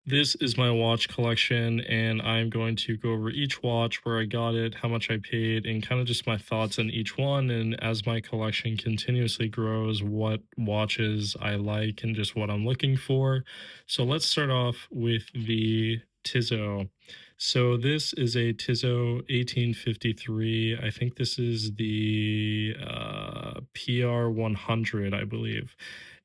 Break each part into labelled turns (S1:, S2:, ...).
S1: This is my watch collection, and I'm going to go over each watch, where I got it, how much I paid, and kind of just my thoughts on each one. And as my collection continuously grows, what watches I like and just what I'm looking for. So let's start off with the Tissot. So this is a Tissot 1853. I think this is the PR 100, I believe.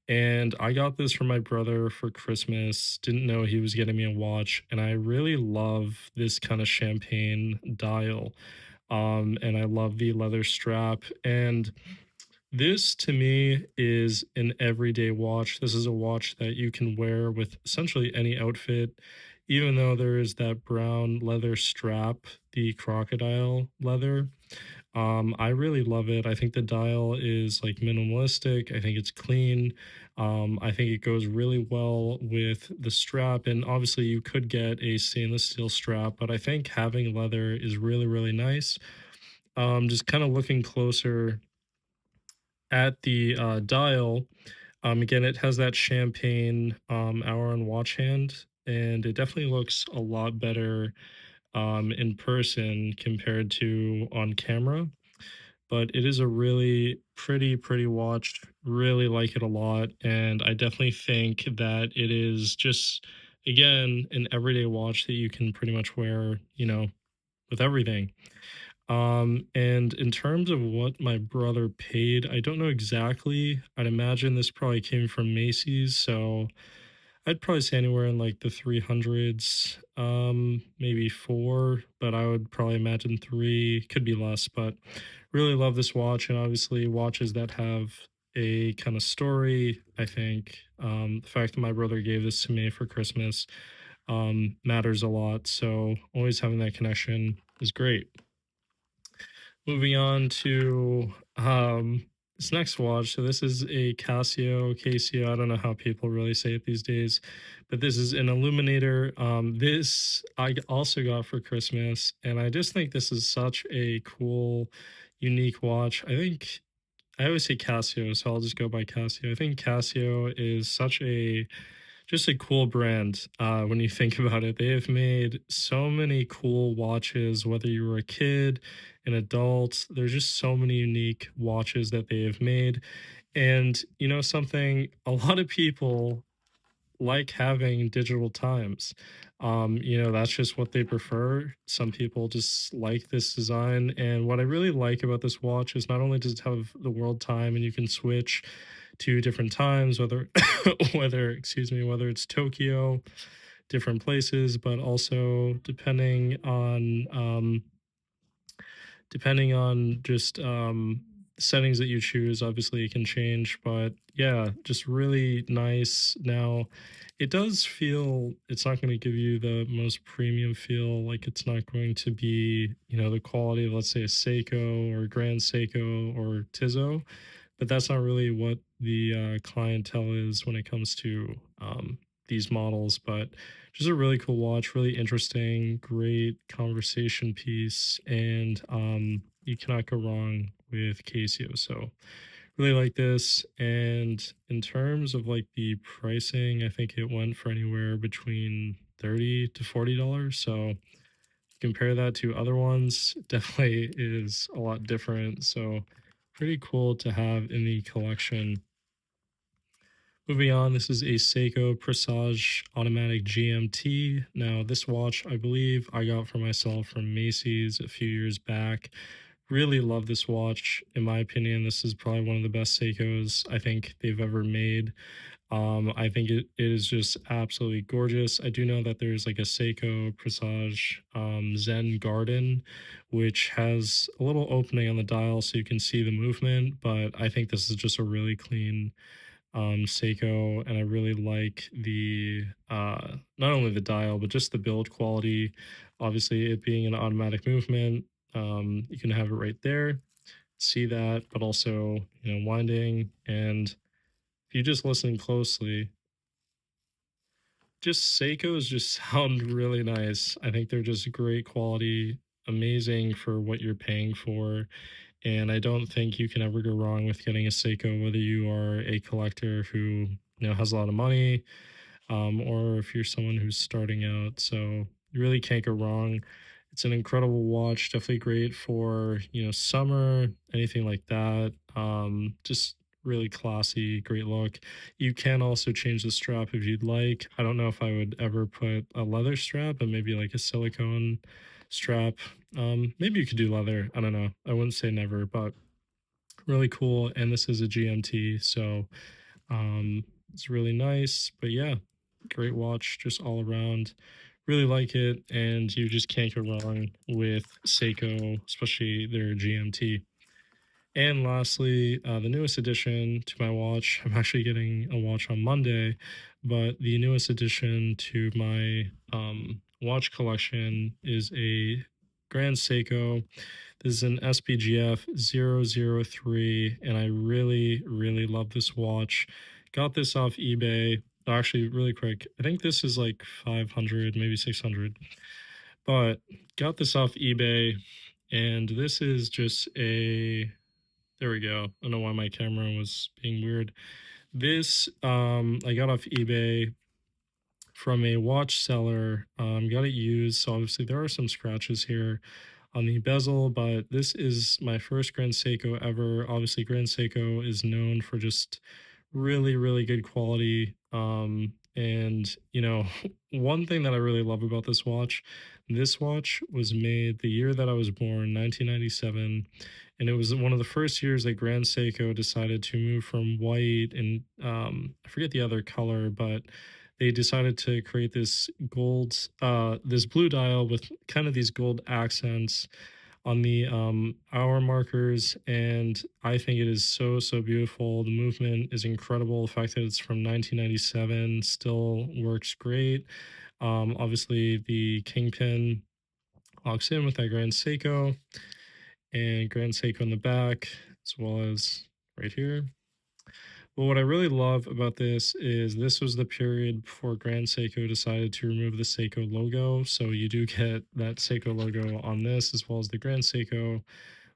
S1: And I got this from my brother for Christmas. Didn't know he was getting me a watch, and I really love this kind of champagne dial. And I love the leather strap. And this to me is an everyday watch. This is a watch that you can wear with essentially any outfit, even though there is that brown leather strap, the crocodile leather. I really love it. I think the dial is like minimalistic. I think it's clean. I think it goes really well with the strap. And obviously, you could get a stainless steel strap, but I think having leather is really, really nice. Just kind of looking closer at the dial. Again, it has that champagne hour and watch hand, and it definitely looks a lot better in person compared to on camera. But it is a really pretty watch. Really like it a lot, and I definitely think that it is just, again, an everyday watch that you can pretty much wear, with everything. And in terms of what my brother paid, I don't know exactly. I'd imagine this probably came from Macy's, so I'd probably say anywhere in like the 300s, maybe four, but I would probably imagine three, could be less, but really love this watch. And obviously, watches that have a kind of story, I think the fact that my brother gave this to me for Christmas matters a lot. So, always having that connection is great. Moving on to this next watch. So this is a Casio. I don't know how people really say it these days, but this is an Illuminator. This I also got for Christmas, and I just think this is such a cool, unique watch. I think I always say Casio, so I'll just go by Casio. I think Casio is such a just a cool brand. When you think about it, they have made so many cool watches, whether you were a kid, an adult, there's just so many unique watches that they have made. And you know something, a lot of people like having digital times. That's just what they prefer. Some people just like this design. And what I really like about this watch is not only does it have the world time and you can switch to different times, whether whether it's Tokyo, different places, but also depending on just settings that you choose. Obviously it can change, but yeah, just really nice. Now it does feel, it's not going to give you the most premium feel, like it's not going to be, the quality of, let's say, a Seiko or Grand Seiko or Tissot, but that's not really what the clientele is when it comes to these models. But just a really cool watch, really interesting, great conversation piece, and you cannot go wrong with Casio. So really like this. And in terms of like the pricing, I think it went for anywhere between $30 to $40. So compare that to other ones, definitely is a lot different. So pretty cool to have in the collection. Moving on, this is a Seiko Presage Automatic GMT. Now, this watch, I believe I got for myself from Macy's a few years back. Really love this watch. In my opinion, this is probably one of the best Seikos I think they've ever made. I think it is just absolutely gorgeous. I do know that there's like a Seiko Presage Zen Garden, which has a little opening on the dial so you can see the movement, but I think this is just a really clean Seiko, and I really like the not only the dial but just the build quality. Obviously, it being an automatic movement, you can have it right there, see that, but also winding. And if you just listen closely, just Seikos just sound really nice. I think they're just great quality, amazing for what you're paying for. And I don't think you can ever go wrong with getting a Seiko, whether you are a collector who has a lot of money, or if you're someone who's starting out. So you really can't go wrong. It's an incredible watch, definitely great for, summer, anything like that. Just really classy, great look. You can also change the strap if you'd like. I don't know if I would ever put a leather strap, but maybe like a silicone strap. Maybe you could do leather. I don't know. I wouldn't say never, but really cool. And this is a GMT, so um, it's really nice. But yeah, great watch, just all around. Really like it, and you just can't go wrong with Seiko, especially their GMT. And lastly, the newest addition to my watch. I'm actually getting a watch on Monday, but the newest addition to my watch collection is a Grand Seiko. This is an SPGF 003, and I really, really love this watch. Got this off eBay. Actually, really quick, I think this is like 500, maybe 600, but got this off eBay, and this is just a, there we go. I don't know why my camera was being weird. This I got off eBay from a watch seller. Got it used, so obviously there are some scratches here on the bezel, but this is my first Grand Seiko ever. Obviously, Grand Seiko is known for just really, really good quality. And one thing that I really love about this watch was made the year that I was born, 1997, and it was one of the first years that Grand Seiko decided to move from white and I forget the other color, but they decided to create this blue dial with kind of these gold accents on the hour markers, and I think it is so, so beautiful. The movement is incredible. The fact that it's from 1997 still works great. Obviously the kingpin locks in with that Grand Seiko, and Grand Seiko in the back, as well as right here. But what I really love about this was the period before Grand Seiko decided to remove the Seiko logo. So you do get that Seiko logo on this, as well as the Grand Seiko,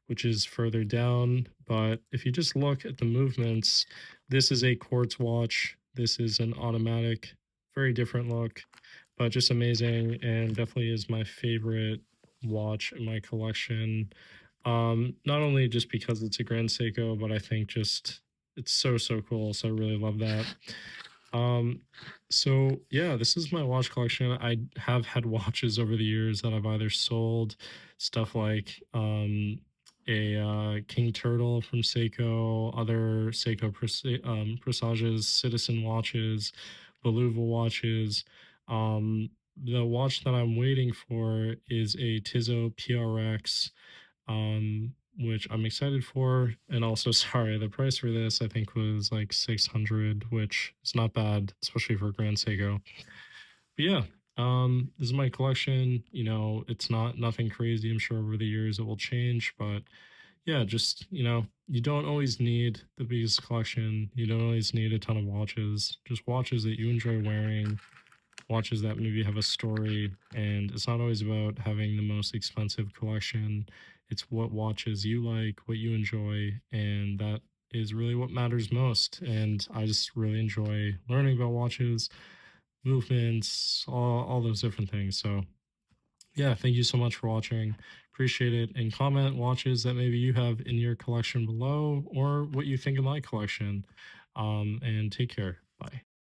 S1: which is further down. But if you just look at the movements, this is a quartz watch. This is an automatic, very different look, but just amazing, and definitely is my favorite watch in my collection. Not only just because it's a Grand Seiko, but I think just it's so, so cool. So I really love that. Um, so yeah, this is my watch collection. I have had watches over the years that I've either sold, stuff like a King Turtle from Seiko, other Presages, Citizen watches, Beluga watches. The watch that I'm waiting for is a Tissot PRX, which I'm excited for. And also, sorry, the price for this I think was like 600, which is not bad, especially for Grand Seiko. But yeah, this is my collection. It's not nothing crazy. I'm sure over the years it will change, but yeah, just you don't always need the biggest collection. You don't always need a ton of watches. Just watches that you enjoy wearing, watches that maybe have a story, and it's not always about having the most expensive collection. It's what watches you like, what you enjoy, and that is really what matters most. And I just really enjoy learning about watches, movements, all those different things. So yeah, thank you so much for watching. Appreciate it. And comment watches that maybe you have in your collection below, or what you think of my collection. And take care. Bye.